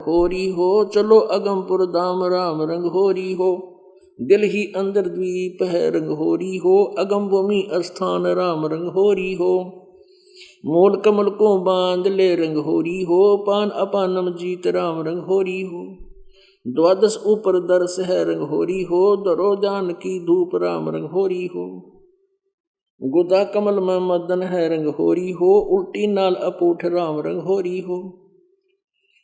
होरी हो, चलो अगमपुर धाम राम रंग होरी हो। दिल ही अंदर द्वीप है रंग होरी हो, अगम भूमि स्थान राम रंग होरी हो। मूल कमल को बांध ले रंग होरी हो, पान अपानम जीत राम रंग होरी हो। द्वादश ऊपर दर्श है रंग होरी हो, दरो जान की धूप राम रंग होरी हो। गुदा कमल में मदन है रंग होरी हो, उल्टी नाल अपूठ राम रंग होरी हो।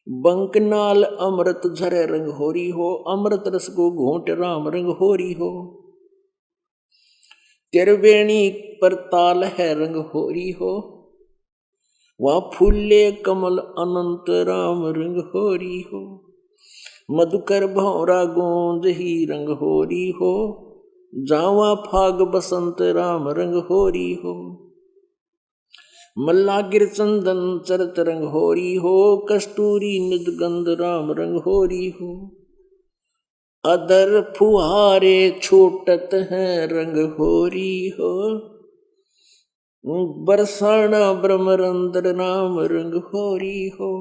बंक नाल अमृत झरे रंग होरी हो, अमृत रस को घोंट राम रंग होरी हो। तिरवेणी पर ताल है रंग होरी हो, वहाँ फूले कमल अनंत राम रंग होरी हो। मधुकर भौरा गूंज ही रंग होरी हो, जावा फाग बसंत राम रंग होरी हो। मल्ला गिर चंदन चरत रंग होरी हो, कस्तूरी निज गंध राम रंग होरी हो। अदर फुहारे छूटत हैं रंग होरी हो, बरसाना ब्रह्मरंद्र नाम रंग होरी हो।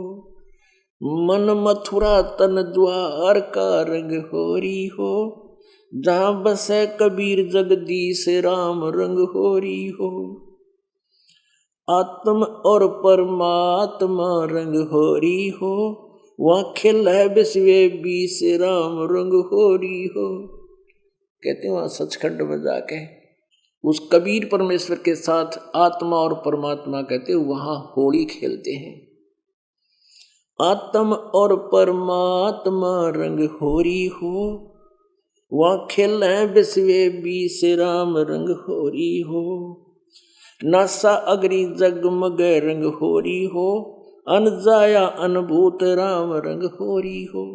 मन मथुरा तन द्वार का रंग होरी हो, जहाँ बसे कबीर जगदीश राम रंग होरी हो। आत्म और परमात्मा रंग होरी हो, वहाँ खिल है विश्व बीस राम रंग होरी हो। कहते हैं वहाँ सचखंड में जाके उस कबीर परमेश्वर के साथ आत्मा और परमात्मा कहते वहाँ होली खेलते हैं। आत्म और परमात्मा रंग होरी हो, वहाँ खेल है विश्व बीस राम रंग होरी हो। नासा अग्नि जगमग रंग होरी हो, अनजाया अनुभूत राम रंग होरी हो।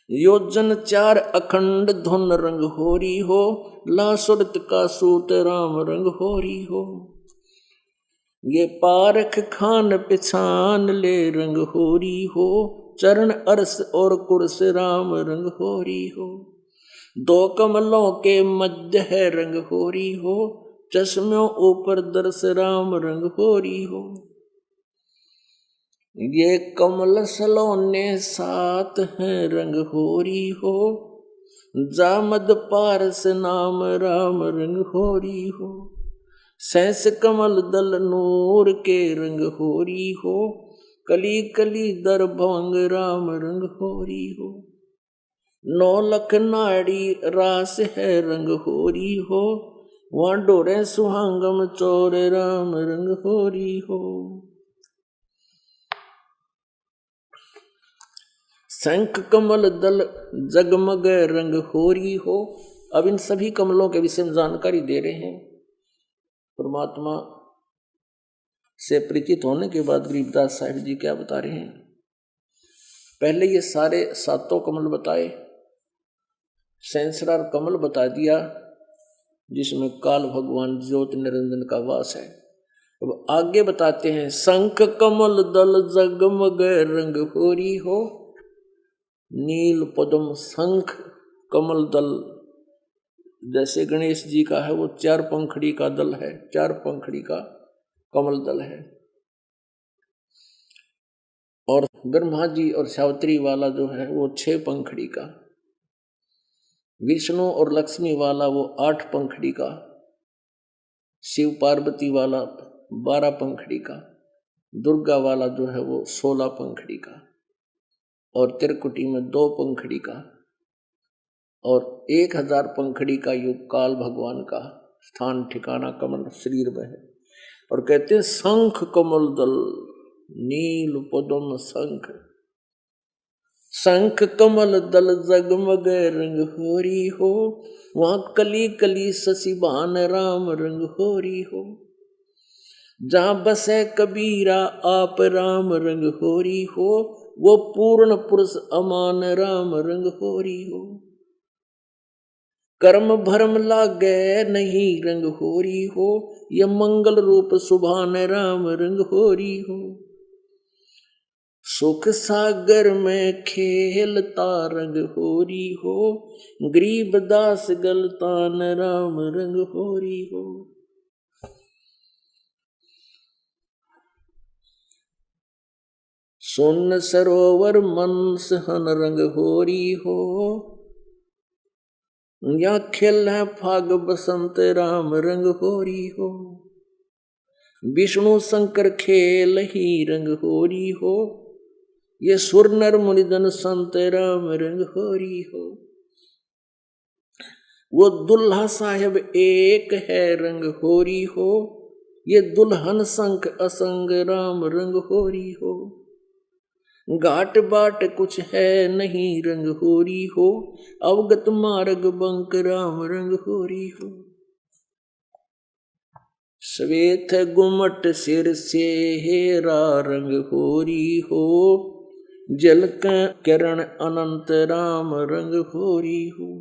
योजन चार अखंड धुन रंग होरी हो, लासुरत का सूत राम रंग होरी हो। ये पारख खान पिछान ले रंग होरी हो, चरण अरस और कुर्स राम रंग होरी हो। दो कमलों के मध्य है रंग होरी हो, चश्मों ऊपर दर्श राम रंग होरी हो। ये कमल सलोने साथ हैं रंग होरी हो, जामद पारस नाम राम रंग होरी हो। सहस कमल दल नूर के रंग होरी हो, कली कली दर भंग राम रंग होरी हो। नौ लख नाड़ी रास है रंग होरी हो, वहाँ डोरे सुहांगम चोर राम रंग होरी हो। शंख कमल दल जगमग रंग होरी हो। अब इन सभी कमलों के विषय में जानकारी दे रहे हैं। परमात्मा से परिचित होने के बाद गरीबदास साहिब जी क्या बता रहे हैं। पहले ये सारे सातों कमल बताए, सहस्रार कमल बता दिया जिसमें काल भगवान ज्योत निरंजन का वास है। अब आगे बताते हैं शंख कमल दल जगमग रंग होरी हो। नील पद्म शंख कमल दल, जैसे गणेश जी का है वो चार पंखड़ी का दल है, चार पंखड़ी का कमल दल है। और ब्रह्मा जी और सावित्री वाला जो है वो 6 पंखड़ी का, विष्णु और लक्ष्मी वाला वो 8 पंखड़ी का, शिव पार्वती वाला 12 पंखड़ी का, दुर्गा वाला जो है वो 16 पंखड़ी का, और त्रिकुटी में 2 पंखड़ी का, और 1000 पंखड़ी का युग काल भगवान का स्थान ठिकाना कमल शरीर में है। और कहते हैं शंख कमल दल नील पद्म शंख, शंख कमल दल जगमग रंग होरी हो, वहाँ कली कली शशिबान राम रंग होरी हो। जहाँ बसे कबीरा आप राम रंग होरी हो, वो पूर्ण पुरुष अमान राम रंग होरी हो। कर्म भरम लागे नहीं रंग होरी हो, ये मंगल रूप सुभान राम रंग होरी हो। सुख सागर में खेलता रंग होरी हो, गरीब दास गलतान राम रंग होरी हो। सुन सरोवर मन सहन रंग होरी हो, या खेल फाग बसंत राम रंग होरी हो। विष्णु शंकर खेल ही रंग होरी हो, ये सुर नर मुनिजन संत राम रंग होरी हो। वो दुल्हा साहेब एक है रंग होरी हो, ये दुल्हन संख असंग राम रंग होरी हो। घाट बाट कुछ है नहीं रंग होरी हो, अवगत मार्ग बंक राम रंग होरी हो। श्वेत गुमट सिर से हेरा रंग होरी हो, जल का किरण अनंत राम रंग होरी हो।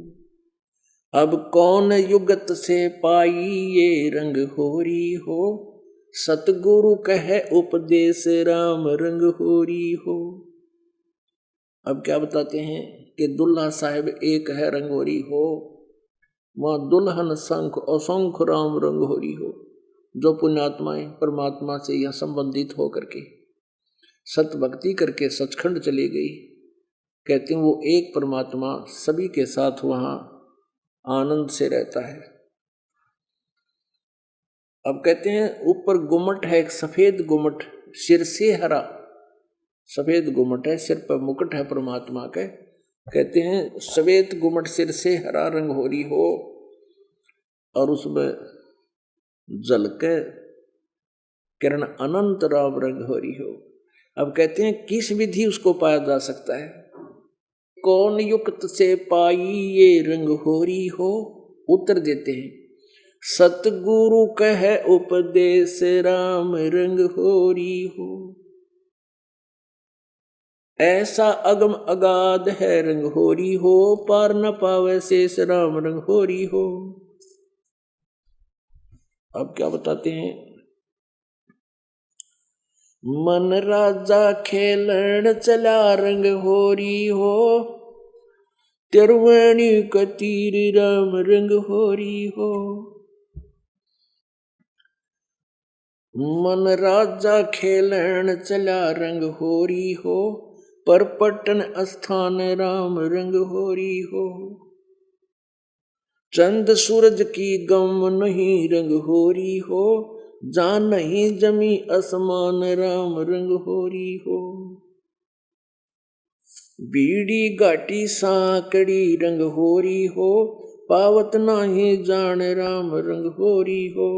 अब कौन युगत से पाई ये रंग होरी हो, सतगुरु कहे उपदेश राम रंग होरी हो। अब क्या बताते हैं कि दुल्हा साहेब एक है रंग होरी हो, वहाँ दुल्हन संख असंख्य राम रंग होरी हो। जो पुण्यात्माएं परमात्मा से यह संबंधित हो करके सत भक्ति करके सचखंड चली गई, कहते हैं वो एक परमात्मा सभी के साथ वहाँ आनंद से रहता है। अब कहते हैं ऊपर गुमट है, एक सफेद गुमट, सिर से हरा सफेद गुमट है, सिर पर मुकुट है परमात्मा के। कहते हैं सफेद गुमट सिर से हरा रंग होरी हो, और उसमें जल के किरण अनंत राम रंग होरी हो। अब कहते हैं किस विधि उसको पाया जा सकता है, कौन युक्त से पाई ये रंग होरी हो। उत्तर देते हैं सतगुरु कहे उपदेश राम रंग होरी हो, ऐसा अगम अगाध है रंग होरी हो, पार न पावे शेष राम रंग होरी हो। अब क्या बताते हैं, मन राजा खेलन चला रंग होरी हो, तिरवणी कतीर राम रंग होरी हो। मन राजा खेलन चला रंग होरी हो, पर पटन स्थान राम रंग होरी हो। चंद सूरज की गम नहीं रंग होरी हो, जान नहीं जमी आसमान राम रंग होरी हो। बीड़ी घाटी सांकड़ी रंग होरी हो, पावत नाही जान राम रंग होरी हो।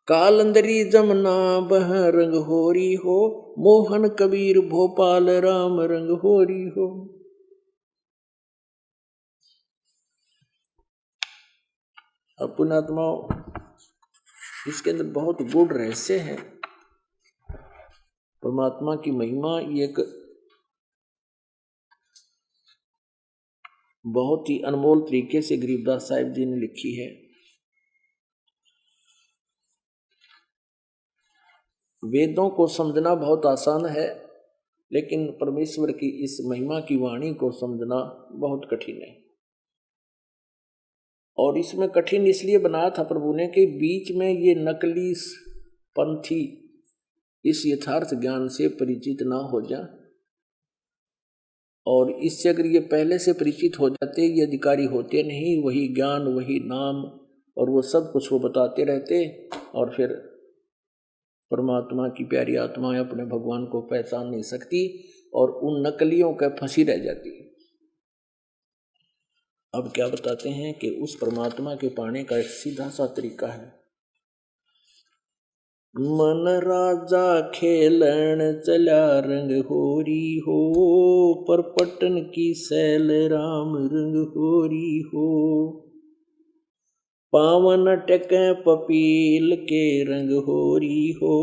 कालंदरी जमुना बह रंग होरी हो, मोहन कबीर भोपाल राम रंग होरी हो। अब पुण्यात्माओं, इसके अंदर बहुत गूढ़ रहस्य है। परमात्मा की महिमा एक बहुत ही अनमोल तरीके से गरीबदास साहिब जी ने लिखी है। वेदों को समझना बहुत आसान है, लेकिन परमेश्वर की इस महिमा की वाणी को समझना बहुत कठिन है। और इसमें कठिन इसलिए बनाया था प्रभु ने कि बीच में ये नकली पंथी इस यथार्थ ज्ञान से परिचित ना हो जाए, और इससे अगर ये पहले से परिचित हो जाते, ये अधिकारी होते नहीं, वही ज्ञान वही नाम और वो सब कुछ वो बताते रहते, और फिर परमात्मा की प्यारी आत्माएं अपने भगवान को पहचान नहीं सकती और उन नकलियों के फंसी रह जाती है। अब क्या बताते हैं कि उस परमात्मा के पाने का एक सीधा सा तरीका है। मन राजा खेलन चला रंग होरी हो, पर पटन की सैल राम रंग होरी हो। पावन टके पपील के रंग होरी हो,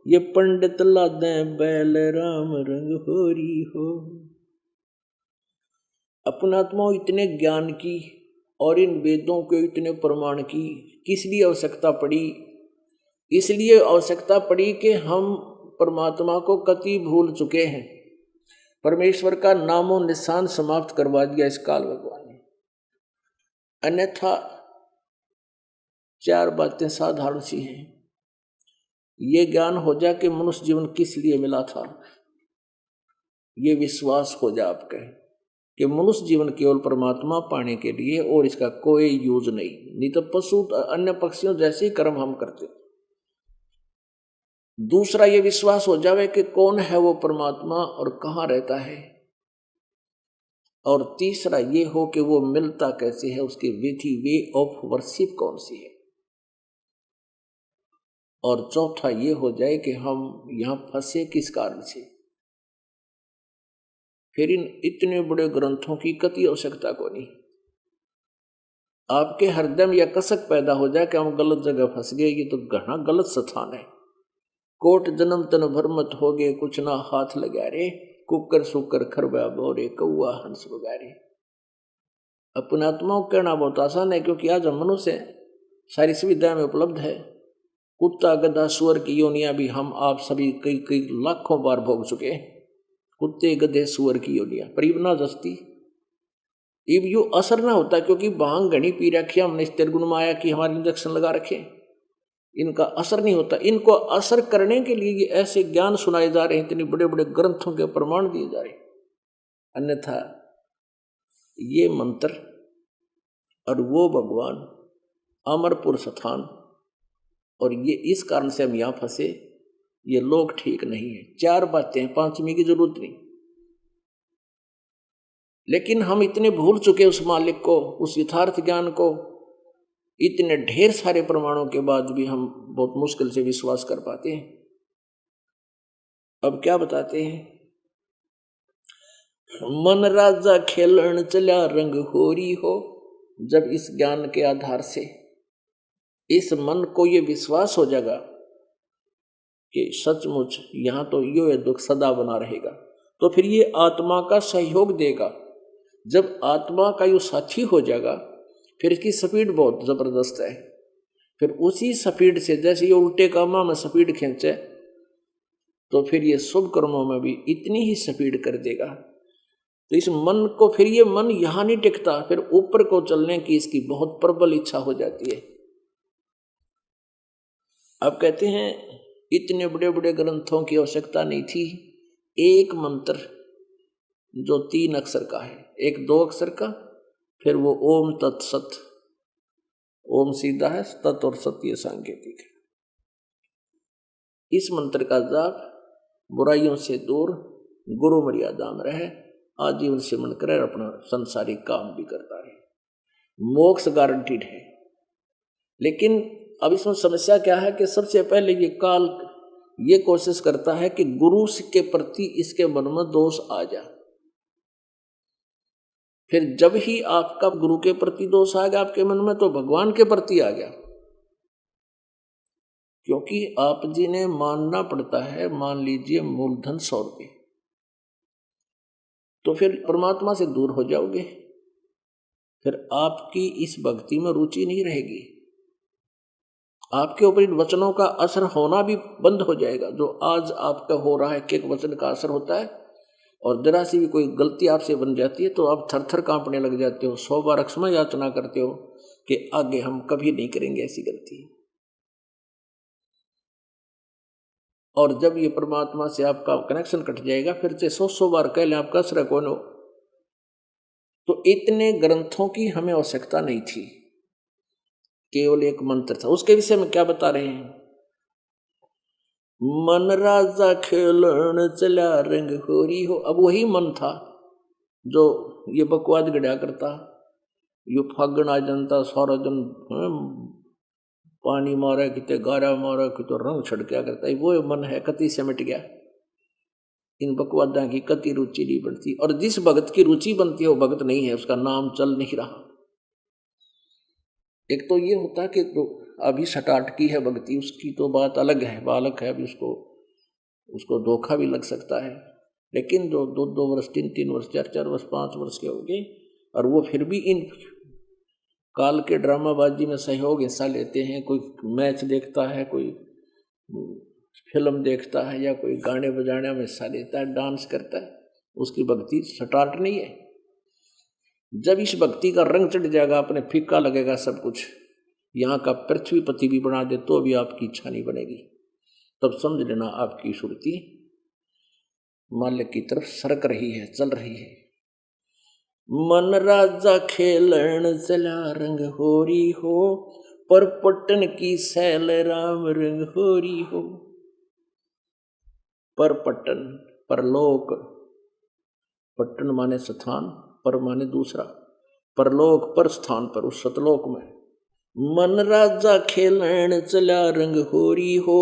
ये पंडित लादे बैल राम रंग होरी हो। अपनात्मा इतने ज्ञान की और इन वेदों के इतने प्रमाण की किस लिए आवश्यकता पड़ी? इसलिए आवश्यकता पड़ी कि हम परमात्मा को कति भूल चुके हैं। परमेश्वर का नामो निशान समाप्त करवा दिया इस काल भगवान ने। अन्यथा चार बातें साधारण सी हैं। ये ज्ञान हो जाए कि मनुष्य जीवन किस लिए मिला था, ये विश्वास हो जाए आपका कि मनुष्य जीवन केवल परमात्मा पाने के लिए और इसका कोई यूज नहीं तो पशु अन्य पक्षियों जैसे ही कर्म हम करते। दूसरा ये विश्वास हो जावे कि कौन है वो परमात्मा और कहाँ रहता है, और तीसरा ये हो कि वो मिलता कैसे है, उसकी विधि वे ऑफ वर्शिप कौन सी है, और चौथा ये हो जाए कि हम यहां फंसे किस कारण से। फिर इन इतने बड़े ग्रंथों की कति आवश्यकता को नहीं। आपके हृदय में यह कसक पैदा हो जाए कि हम गलत जगह फंस गए, ये तो घना गलत स्थान है, कोट जन्म तन भरमत हो गए, कुछ ना हाथ लगा रे, कुकर सुकर खरबा बोरे, कौआ हंस बगारे। अपने आत्मा को कहना बहुत आसान है, क्योंकि आज हम मनुष्य हैं, सारी सुविधाएं में उपलब्ध है। कुत्ता गधा सुअर की योनियां भी हम आप सभी कई कई लाखों बार भोग चुके हैं। कुत्ते गधे सुअर की योनियां परिवना जस्ती इब यू असर ना होता, क्योंकि भांग घनी पी रखी हमने स्थिर गुण माया की हमारे इंजेक्शन लगा रखे, इनका असर नहीं होता। इनको असर करने के लिए ये ऐसे ज्ञान सुनाए जा रहे हैं, इतने बड़े बड़े ग्रंथों के प्रमाण दिए जा रहे हैं। अन्यथा ये मंत्र और वो भगवान अमरपुर स्थान, और ये इस कारण से हम यहां फंसे, ये लोग ठीक नहीं है। चार बातें हैं, पांचवी की जरूरत नहीं, लेकिन हम इतने भूल चुके उस मालिक को, उस यथार्थ ज्ञान को। इतने ढेर सारे प्रमाणों के बाद भी हम बहुत मुश्किल से विश्वास कर पाते हैं। अब क्या बताते हैं, मन राजा खेलन चला रंग होरी हो। जब इस ज्ञान के आधार से इस मन को ये विश्वास हो जाएगा कि सचमुच यहां तो यो दुख सदा बना रहेगा, तो फिर ये आत्मा का सहयोग देगा। जब आत्मा का यो साथी हो जाएगा, फिर इसकी स्पीड बहुत जबरदस्त है। फिर उसी स्पीड से, जैसे ये उल्टे कामों में स्पीड खींचे, तो फिर ये शुभ कर्मों में भी इतनी ही स्पीड कर देगा। तो इस मन को, फिर ये मन यहां नहीं टिकता, फिर ऊपर को चलने की इसकी बहुत प्रबल इच्छा हो जाती है। अब कहते हैं इतने बड़े बड़े ग्रंथों की आवश्यकता नहीं थी, एक मंत्र जो 3 अक्षर का है, एक 2 अक्षर का, फिर वो ओम तत्सत। ओम सीधा है, तत् और सत ये सांकेतिक है। इस मंत्र का जाप बुराइयों से दूर, गुरु मर्यादा में रहे, आजीवन सिमरण करे, अपना संसारिक काम भी करता रहे, मोक्ष गारंटीड है। लेकिन अब इसमें समस्या क्या है कि सबसे पहले ये काल ये कोशिश करता है कि गुरु के प्रति इसके मन में दोष आ जाए। फिर जब ही आपका गुरु के प्रति दोष आ गया आपके मन में, तो भगवान के प्रति आ गया, क्योंकि आप जी ने मानना पड़ता है, मान लीजिए मूलधन 100 रुपये, तो फिर परमात्मा से दूर हो जाओगे, फिर आपकी इस भक्ति में रुचि नहीं रहेगी, आपके ऊपर इन वचनों का असर होना भी बंद हो जाएगा। जो आज आपका हो रहा है, एक वचन का असर होता है, और जरा सी भी कोई गलती आपसे बन जाती है तो आप थर थर कांपने लग जाते हो, 100 बार अक्षमा याचना करते हो कि आगे हम कभी नहीं करेंगे ऐसी गलती। और जब ये परमात्मा से आपका कनेक्शन कट जाएगा, फिर से 100 बार कह लें आपका असर कौन हो। तो इतने ग्रंथों की हमें आवश्यकता नहीं थी, केवल एक मंत्र था। उसके विषय में क्या बता रहे हैं, मन राजा खेलन चला रंग होरी हो। अब वही मन था जो ये बकवाद गढ़ा करता, यो फागण आ जनता सारा दिन पानी मारा, कितने गारा मारा, कितने रंग छड़किया करता है, वो मन है कति से मिट गया। इन बकवादा की कति रुचि नहीं बनती, और जिस भगत की रुचि बनती है वो भगत नहीं है, उसका नाम चल नहीं रहा। एक तो ये होता है कि तो अभी सटाट की है भक्ति, उसकी तो बात अलग है, बालक है, अभी उसको धोखा भी लग सकता है। लेकिन जो 2-2 वर्ष 3-3 वर्ष 4-4 वर्ष 5 वर्ष के हो गए, और वो फिर भी इन काल के ड्रामाबाजी में सहयोग हिस्सा लेते हैं, कोई मैच देखता है, कोई फिल्म देखता है, या कोई गाने बजाने में हिस्सा लेता है, डांस करता है, उसकी भक्ति सटाट नहीं है। जब इस भक्ति का रंग चढ़ जाएगा, अपने फीका लगेगा सब कुछ, यहाँ का पृथ्वीपति भी बना दे तो भी आपकी इच्छा नहीं बनेगी। तब समझ लेना आपकी सुरती मालिक की तरफ सरक रही है, चल रही है। मन राजा खेलन चला रंग होरी हो, पर पट्टन की सैल राम रंग होरी हो। पर पट्टन, परलोक, पट्टन माने स्थान, पर माने दूसरा, परलोक पर स्थान पर, उस सतलोक में। मन राजा खेलन चला रंग होरी हो,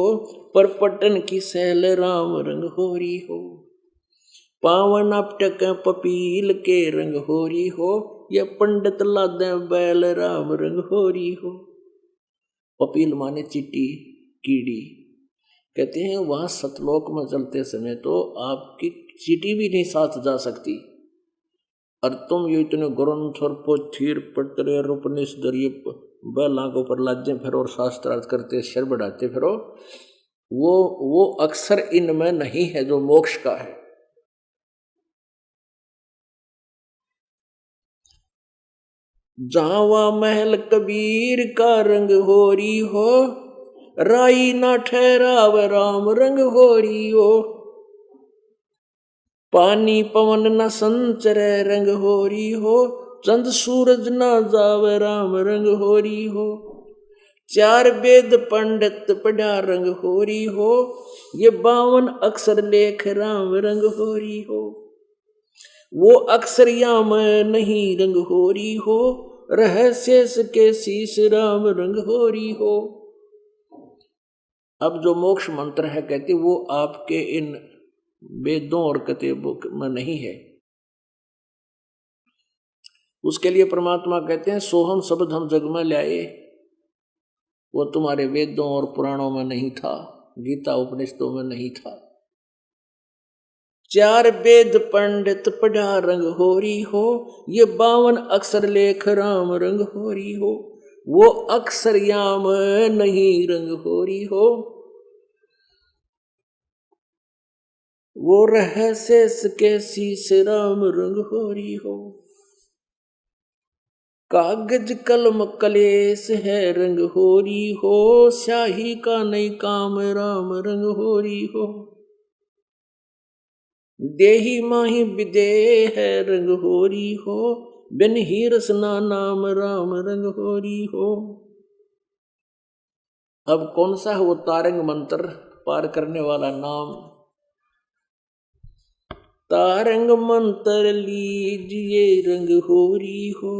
पर पट्टन की सैल राम रंग होरी हो। पावन अपटक पपील के रंग होरी हो, ये पंडित लादे बैल राम रंग होरी हो। पपील माने चीटी, कीड़ी। कहते हैं वहां सतलोक में चलते समय तो आपकी चीटी भी नहीं साथ जा सकती, और तुम ये इतने ग्रंथ और पोथीर पटरे उपनिषद ये बैलों के ऊपर लादे फिरो और शास्त्रार्थ करते सिर बढ़ाते फिरो, वो अक्सर इनमें नहीं है जो मोक्ष का है। जावा महल कबीर का रंग होरी हो, राई ना ठहराव राम रंग होरी हो। पानी पवन न संचरे रंग होरी हो, चंद सूरज न जावे राम रंग होरी हो। चार वेद पंडित पढ़ा रंग होरी हो, ये 52 अक्षर लेख राम रंग होरी हो। वो अक्षर याम नहीं रंग होरी हो, रहस्य के शीश राम रंग होरी हो। अब जो मोक्ष मंत्र है कहते वो आपके इन वेदों और किताबों में नहीं है। उसके लिए परमात्मा कहते हैं सोहम शब्द हम जग में लाए, वो तुम्हारे वेदों और पुराणों में नहीं था, गीता उपनिषदों में नहीं था। चार वेद पंडित पढ़ा रंग होरी हो, ये 52 अक्षर लेख राम रंग होरी हो। वो अक्षर याम नहीं रंग होरी हो, वो रहस्य के शीश राम रंग होरी हो। कागज कलम कलेश है रंग होरी हो, स्याही का नहीं काम राम रंग होरी हो। देही माही विदेह है रंग होरी हो, बिन ही रसना नाम राम रंग होरी हो। अब कौन सा है वो तारंग मंत्र पार करने वाला नाम? तारंग मंत्र लीजिए रंग होरी हो,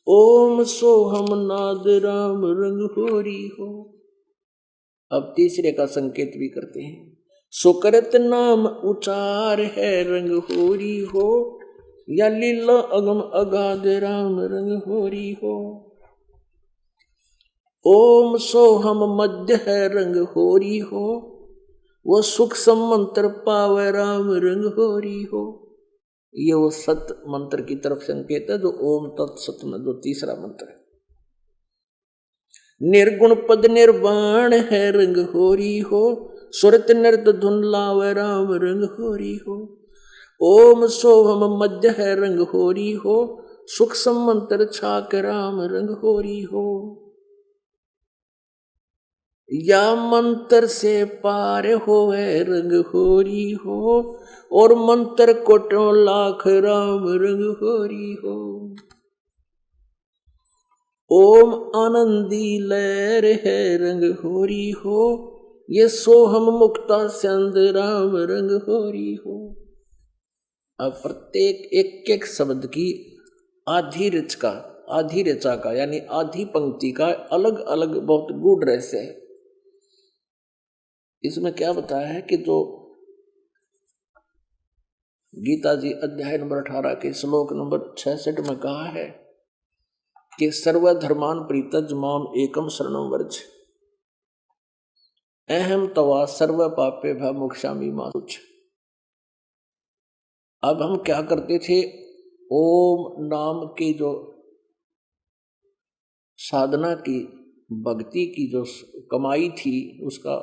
ओम सोहम नाद राम रंग होरी हो। अब तीसरे का संकेत भी करते हैं। सुकृत नाम उचार है रंग होरी हो, या लीला अगम अगाध राम रंग होरी हो। ओम सोहम मध्य है रंग होरी हो, वो सुख मंत्र पावे राम रंग होरी हो। ये वो सत मंत्र की तरफ संकेत है जो ओम तत्सत में जो तीसरा मंत्र है। निर्गुण पद निर्वाण है रंग होरी हो, सुरत नृत धुन लावे राम रंग होरी हो। ओम सोहम मध्य है रंग होरी हो, सुख मंत्र छाक राम रंग होरी हो। या मंत्र से पार होवे रंग होरी हो, और मंत्र कोटों लाख राम रंग होरी हो। ओम आनंदी लहर है रंग होरी हो, ये सोहम मुक्ता चंद राम रंग होरी हो। अब प्रत्येक एक एक शब्द की आधी ऋचा का यानी आधी पंक्ति का अलग अलग बहुत गूढ़ रहस्य है। इसमें क्या बताया है कि जो गीता जी अध्याय नंबर 18 के श्लोक नंबर 66 में कहा है कि सर्वधर्मान प्रीतज माम एकम शरणम वर्ज, अहम तवा सर्व पापे भ मोक्षामि मा शुच। अब हम क्या करते थे, ओम नाम की जो साधना की भक्ति की जो कमाई थी उसका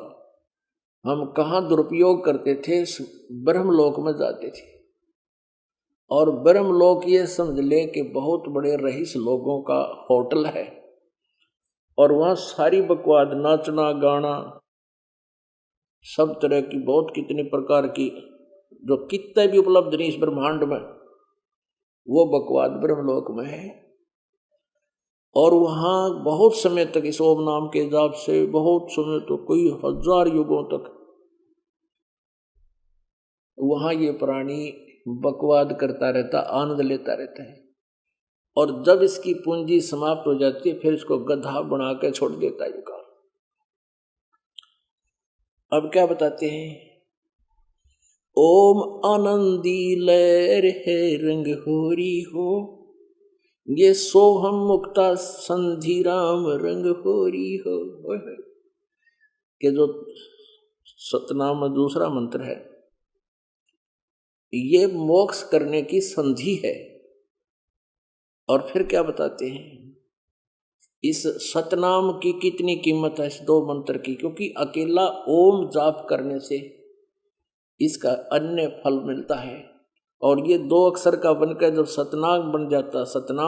हम कहाँ दुरुपयोग करते थे, ब्रह्मलोक में जाते थे। और ब्रह्मलोक ये समझ ले कि बहुत बड़े रईस लोगों का होटल है, और वहाँ सारी बकवाद नाचना गाना सब तरह की बहुत कितने प्रकार की जो कितने भी उपलब्ध नहीं इस ब्रह्मांड में, वो बकवाद ब्रह्मलोक में है। और वहाँ बहुत समय तक इस ओम नाम के जाप से बहुत समय तो कई हजार युगों तक वहाँ ये प्राणी बकवाद करता रहता, आनंद लेता रहता है। और जब इसकी पूंजी समाप्त हो जाती है फिर इसको गधा बना के छोड़ देता है युगा। अब क्या बताते हैं, ओम आनंदी लहर है रंग होरी हो, ये सोहम मुक्ता संधि राम रंग होरी हो। कि जो सतनाम में दूसरा मंत्र है, ये मोक्ष करने की संधि है। और फिर क्या बताते हैं, इस सतनाम की कितनी कीमत है इस दो मंत्र की, क्योंकि अकेला ओम जाप करने से इसका अन्य फल मिलता है। और ये दो अक्षर का बनकर जब सतनाम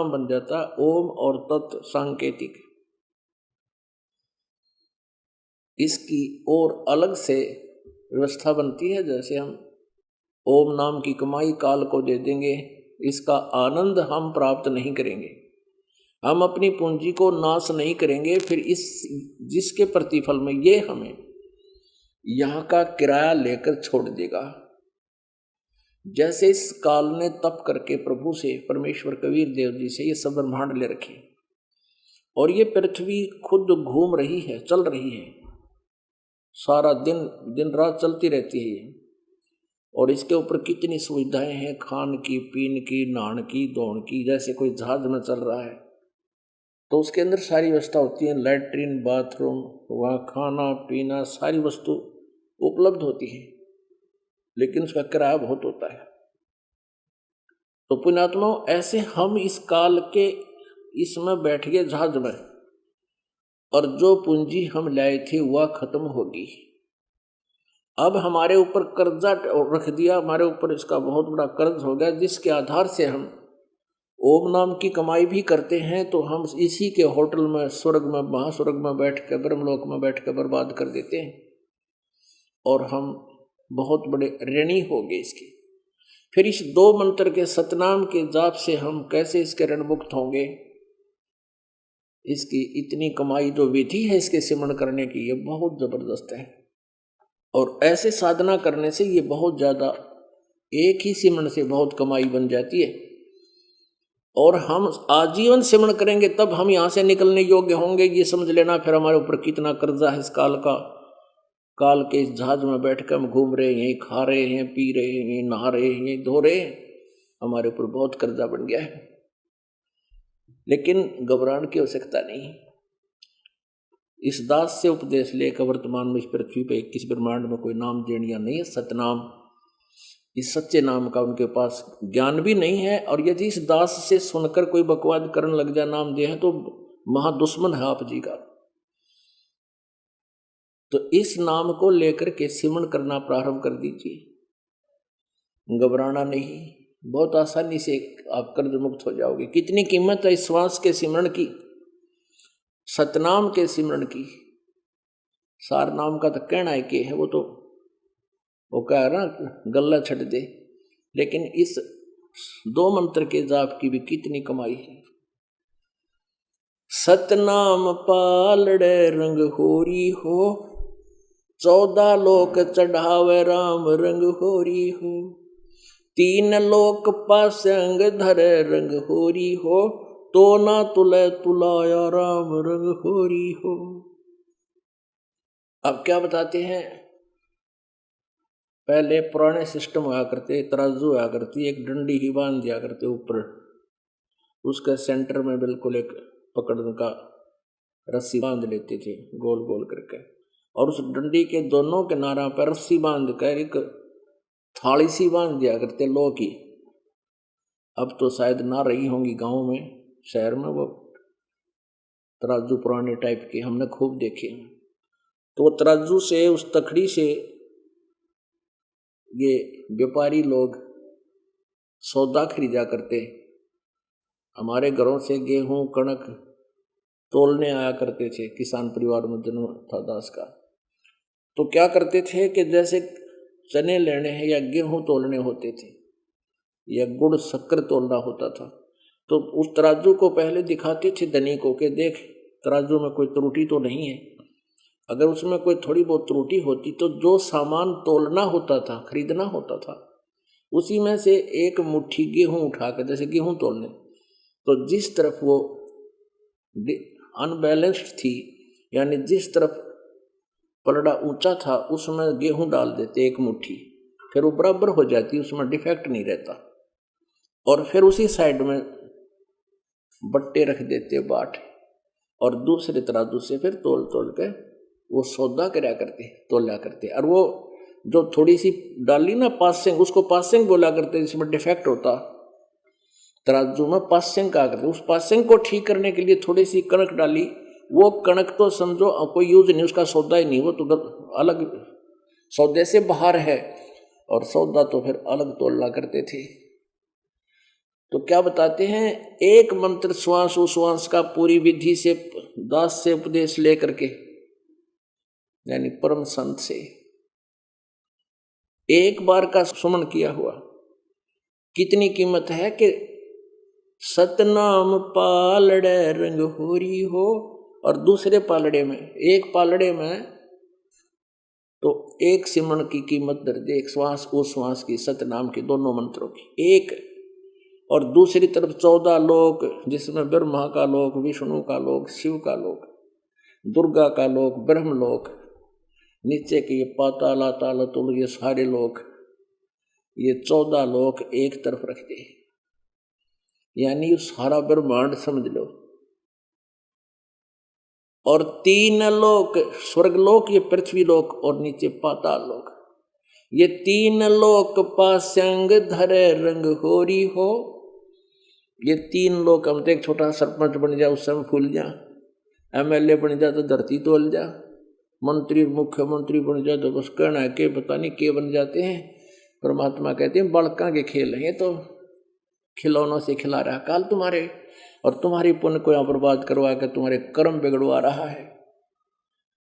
बन जाता ओम और तत् सांकेतिक, इसकी और अलग से व्यवस्था बनती है। जैसे हम ओम नाम की कमाई काल को दे देंगे, इसका आनंद हम प्राप्त नहीं करेंगे, हम अपनी पूंजी को नाश नहीं करेंगे, फिर इस जिसके प्रतिफल में ये हमें यहाँ का किराया लेकर छोड़ देगा। जैसे इस काल ने तप करके प्रभु से, परमेश्वर कबीर देव जी से ये सब ब्रह्मांड ले रखे, और ये पृथ्वी खुद घूम रही है, चल रही है, सारा दिन दिन रात चलती रहती है ये। और इसके ऊपर कितनी सुविधाएं हैं, खान की, पीन की, नहान की, दौड़ की। जैसे कोई जहाज में चल रहा है तो उसके अंदर सारी व्यवस्था होती है, लैट्रिन, बाथरूम, वहाँ खाना पीना सारी वस्तु उपलब्ध होती है, लेकिन उसका किराया बहुत होता है। तो पुण्यात्माओं, ऐसे हम इस काल के इसमें बैठ गए जहाज में, और जो पूंजी हम लाए थे वह खत्म होगी। अब हमारे ऊपर कर्जा रख दिया, हमारे ऊपर इसका बहुत बड़ा कर्ज हो गया, जिसके आधार से हम ओम नाम की कमाई भी करते हैं, तो हम इसी के होटल में, स्वर्ग में, महास्वर्ग में बैठ कर, ब्रह्मलोक में बैठ कर बर्बाद कर देते हैं, और हम बहुत बड़े ऋणी हो गए इसके। फिर इस दो मंत्र के सतनाम के जाप से हम कैसे इसके ऋण मुक्त होंगे? इसकी इतनी कमाई जो विधि है इसके सिमरण करने की, ये बहुत जबरदस्त है। और ऐसे साधना करने से ये बहुत ज्यादा, एक ही सिमरण से बहुत कमाई बन जाती है। और हम आजीवन सिमरण करेंगे तब हम यहाँ से निकलने योग्य होंगे, ये समझ लेना। फिर हमारे ऊपर कितना कर्जा है इस काल का। काल के इस जहाज में बैठ कर हम घूम रहे हैं, खा रहे हैं, पी रहे हैं, नहा रहे हैं, धो रहे हैं, हमारे ऊपर बहुत कर्जा बन गया है। लेकिन घबराने की आवश्यकता नहीं। इस दास से उपदेश लेकर वर्तमान में इस पृथ्वी पे किस ब्रह्मांड में कोई नाम देनिया नहीं है। सतनाम, इस सच्चे नाम का उनके पास ज्ञान भी नहीं है। और यदि इस दास से सुनकर कोई बकवाद करने लग जाए, नाम दे है, तो महादुश्मन है आप जी का। तो इस नाम को लेकर के सिमरण करना प्रारंभ कर दीजिए, घबराना नहीं। बहुत आसानी से आप कर्ज मुक्त हो जाओगे। कितनी कीमत है इस श्वास के सिमरण की, सतनाम के सिमरण की। सार नाम का तो कहना है कि है, वो कह रहा गल्ला छट दे। लेकिन इस दो मंत्र के जाप की भी कितनी कमाई है। सतनाम पालड़े रंग होरी हो, 14 लोक चढ़ावे राम रंग होरी हो, 3 लोक पास अंग धरे रंग होरी हो, तो ना तुले तुलाया राम रंग होरी हो। अब क्या बताते हैं, पहले पुराने सिस्टम हुआ करते, तराजू हुआ करती, एक डंडी ही बांध दिया करते ऊपर, उसके सेंटर में बिल्कुल एक पकड़ने का रस्सी बांध लेते थे गोल गोल करके, और उस डंडी के दोनों किनारों पर रस्सी बांध कर एक थाली सी बांध दिया करते लोह की। अब तो शायद ना रही होंगी गाँव में, शहर में वो तराजू पुराने टाइप के हमने खूब देखे। तो वो तराजू से, उस तखड़ी से ये व्यापारी लोग सौदा खरीदा करते। हमारे घरों से गेहूं कणक तोलने आया करते थे, किसान परिवार में जन्म था दास का। तो क्या करते थे कि जैसे चने लेने हैं या गेहूं तोलने होते थे या गुड़ शक्कर तोलना होता था, तो उस तराजू को पहले दिखाते थे धनी को कि देख तराजू में कोई त्रुटि तो नहीं है। अगर उसमें कोई थोड़ी बहुत त्रुटि होती तो जो सामान तोलना होता था, खरीदना होता था, उसी में से एक मुट्ठी गेहूं उठा कर, जैसे गेहूं तोलने, तो जिस तरफ वो अनबैलेंस्ड थी, यानी जिस तरफ पलड़ा ऊंचा था उसमें गेहूं डाल देते एक मुट्ठी, फिर वो बराबर हो जाती, उसमें डिफेक्ट नहीं रहता। और फिर उसी साइड में बट्टे रख देते बाट, और दूसरे तराजू से फिर तोल तोल के वो सौदा कराया करते, तोला करते। और वो जो थोड़ी सी डाली ना पासिंग, उसको पासिंग बोला करते, जिसमें डिफेक्ट होता तराजू में पासिंग कहा करते। उस पासिंग को ठीक करने के लिए थोड़ी सी कणक डाली, वो कणक तो समझो कोई यूज नहीं, उसका सौदा ही नहीं, वो तो अलग सौदे से बाहर है, और सौदा तो फिर अलग तोलना करते थे। तो क्या बताते हैं, एक मंत्र श्वास उश्वास का पूरी विधि से दास से उपदेश लेकर के, यानी परम संत से एक बार का सुमन किया हुआ कितनी कीमत है कि सतनाम पालड़े रंग होरी हो, और दूसरे पालड़े में, एक पालड़े में तो एक सिमरण की कीमत दर्ज, एक श्वास उश्वास की, सतनाम की, दोनों मंत्रों की एक, और दूसरी तरफ 14 लोक, जिसमें ब्रह्मा का लोक, विष्णु का लोक, शिव का लोक, दुर्गा का लोक, ब्रह्म लोक, नीचे के ये पाताल आताल तुल, ये सारे लोक, ये 14 लोक एक तरफ रख दे, यानी सारा ब्रह्मांड समझ लो। और 3 लोक, स्वर्ग लोक, ये पृथ्वी लोक, और नीचे पाताल लोक, ये 3 लोक पासंग धरे रंग होरी हो। ये 3 लोक, हम तो एक छोटा सरपंच बन जा उससे हम फूल जा, MLA बन जा तो धरती तोल जा, मंत्री मुख्यमंत्री बन जा तो बस कहना है कि पता नहीं के बन जाते हैं। परमात्मा कहते हैं बालका के खेल हैं, तो खिलौनों से खिला रहा काल तुम्हारे, और तुम्हारी पुण्य को यहाँ बर्बाद करवा कर तुम्हारे कर्म बिगड़वा रहा है।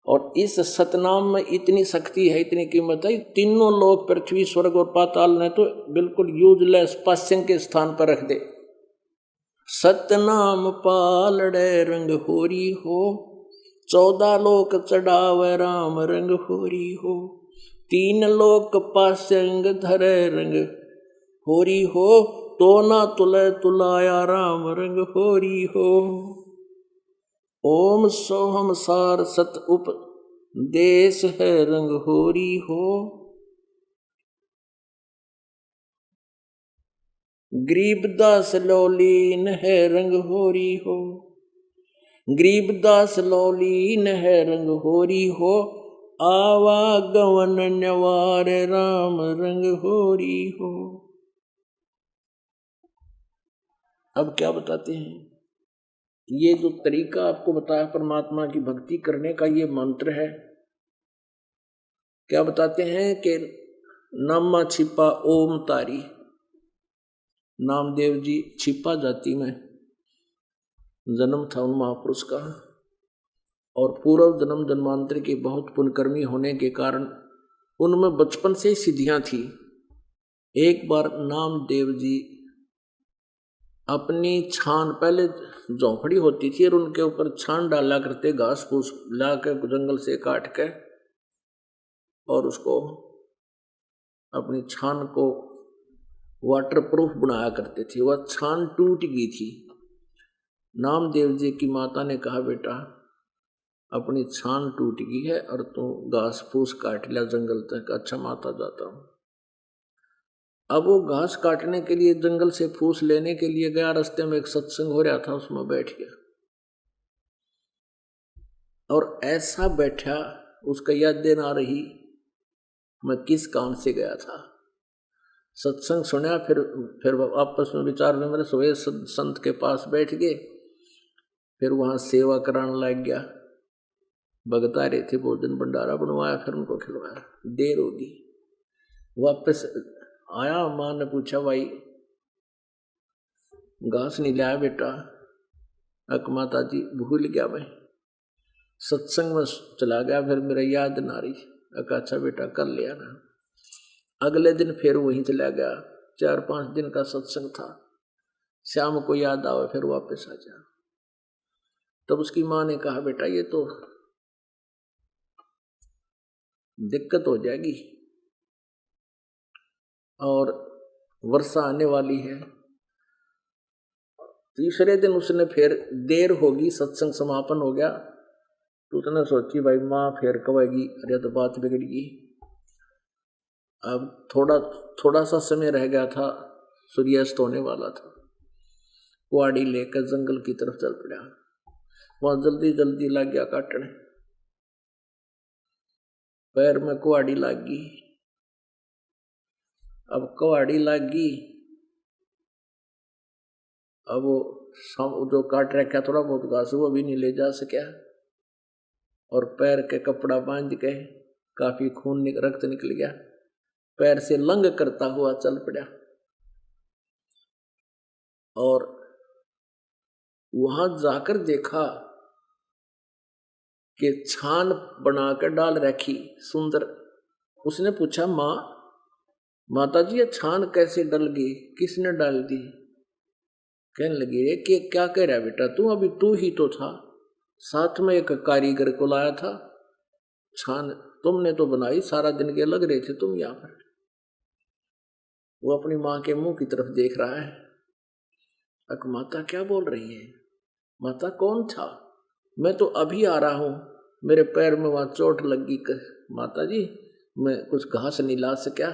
और इस सतनाम में इतनी शक्ति है, इतनी कीमत है, तीनों लोग पृथ्वी स्वर्ग और पाताल ने तो बिल्कुल यूजलेस पास्यंग के स्थान पर रख दे। सतनाम पालड़े रंग होरी हो, 14 लोक चढ़ावे राम रंग होरी हो, 3 लोक पास्यंग धरे रंग होरी हो, तो ना तुले तुलाया राम रंग होरी हो। ओम सोहम सार सत उपदेश है रंग होरी हो, गरीबदास लौलीन है रंग होरी हो, गरीबदास लौलीन है रंग होरी हो, आवागमन न्यवार राम रंग होरी हो। अब क्या बताते हैं, ये जो तरीका आपको बताया परमात्मा की भक्ति करने का, ये मंत्र है। क्या बताते हैं कि नामा छिपा ओम तारी, नामदेव जी छिपा जाति में जन्म था उन महापुरुष का, और पूर्व जन्म जन्मांतर के बहुत पुण्यकर्मी होने के कारण उनमें बचपन से सिद्धियां थी। एक बार नामदेव जी अपनी छान, पहले झोंपड़ी होती थी और उनके ऊपर छान डाला करते, घास फूस ला के जंगल से काट के, और उसको अपनी छान को वाटरप्रूफ बनाया करते थे। वह छान टूट गई थी। नामदेव जी की माता ने कहा, बेटा अपनी छान टूट गई है और तू घास फूस काट लिया जंगल तक। अच्छा माता, जाता हूं। अब वो घास काटने के लिए जंगल से फूस लेने के लिए गया, रास्ते में एक सत्संग हो रहा था, उसमें बैठ गया, और ऐसा बैठा उसका याद ना रही मैं किस काम से गया था। सत्संग सुना, फिर आपस में विचार विमर्श हुए, संत के पास बैठ गए, फिर वहां सेवा कराने लग गया। भगत आ रहे थे, भोजन भंडारा बनवाया, फिर उनको खिलवाया। देर होगी, वापस आया, मां ने पूछा, भाई घास नहीं लाया बेटा? अक माता जी भूल गया, मैं सत्संग में चला गया, फिर मेरा याद ना रही। अच्छा बेटा कर लिया ना। अगले दिन फिर वहीं चला गया। 4-5 दिन का सत्संग था। शाम को याद आवे फिर वापस आ जा। तब उसकी माँ ने कहा बेटा ये तो दिक्कत हो जाएगी और वर्षा आने वाली है। तीसरे दिन उसने फिर देर होगी, सत्संग समापन हो गया तो उसने सोची भाई माँ फिर कहेगी अरे तो बात बिगड़गी। अब थोड़ा सा समय रह गया था, सूर्यास्त होने वाला था। कुआड़ी लेकर जंगल की तरफ चल पड़ा। वहां जल्दी जल्दी लग गया काटने। पैर में कुआड़ी लग गई। अब कुआड़ी लग गई, अब वो जो काट रखा थोड़ा बहुत घास वो भी नहीं ले जा सका और पैर के कपड़ा बांध के काफी खून रक्त निकल गया। पैर से लंग करता हुआ चल पड़ा और वहां जाकर देखा कि छान बनाकर डाल रखी सुंदर। उसने पूछा माँ माता जी ये छान कैसे डल गई, किसने डाल दी? कहने लगी रे कि क्या कह रहा बेटा तू, अभी तू ही तो था, साथ में एक कारीगर को लाया था, छान तुमने तो बनाई, सारा दिन के लग रहे थे तुम यहाँ पर। वो अपनी माँ के मुंह की तरफ देख रहा है। अक माता क्या बोल रही है? माता कौन था? मैं तो अभी आ रहा हूं, मेरे पैर में वहां चोट लगी। माता जी मैं कुछ घास नहीं ला सका,